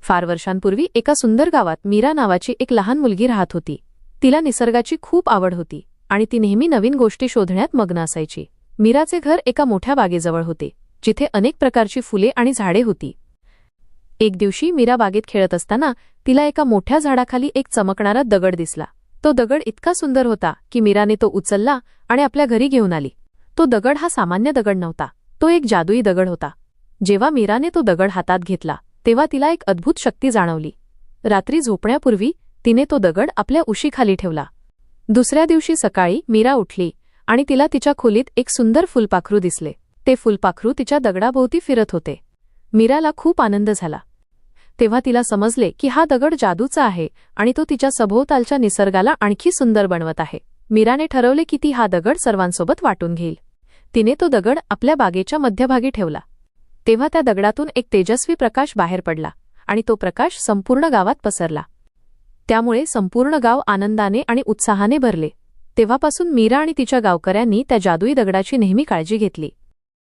फार वर्षांपूर्वी एका सुंदर गावात मीरा नावाची एक लहान मुलगी राहत होती. तिला निसर्गाची खूप आवड होती आणि ती नेहमी नवीन गोष्टी शोधण्यात मग्न असायची. मीराचे घर एका मोठ्या बागेजवळ होते, जिथे अनेक प्रकारची फुले आणि झाडे होती. एक दिवशी मीरा बागेत खेळत असताना तिला एका मोठ्या झाडाखाली एक चमकणारा दगड दिसला. तो दगड इतका सुंदर होता की मीराने तो उचलला आणि आपल्या घरी घेऊन आली. तो दगड हा सामान्य दगड नव्हता, तो एक जादुई दगड होता. जेव्हा मीराने तो दगड हातात घेतला तेव्हा तिला एक अद्भुत शक्ती जाणवली. रात्री झोपण्यापूर्वी तिने तो दगड आपल्या उशीखाली ठेवला. दुसऱ्या दिवशी सकाळी मीरा उठली आणि तिला तिच्या खोलीत एक सुंदर फुलपाखरू दिसले. ते फुलपाखरू तिच्या दगडाभोवती फिरत होते. मीराला खूप आनंद झाला. तेव्हा तिला समजले की हा दगड जादूचा आहे आणि तो तिच्या सभोवतालच्या निसर्गाला आणखी सुंदर बनवत आहे. मीराने ठरवले की ती हा दगड सर्वांसोबत वाटून घेईल. तिने तो दगड आपल्या बागेच्या मध्यभागी ठेवला. तेव्हा त्या दगडातून एक तेजस्वी प्रकाश बाहेर पडला आणि तो प्रकाश संपूर्ण गावात पसरला. त्यामुळे संपूर्ण गाव आनंदाने आणि उत्साहाने भरले. तेव्हापासून मीरा आणि तिच्या गावकऱ्यांनी त्या जादुई दगडाची नेहमी काळजी घेतली.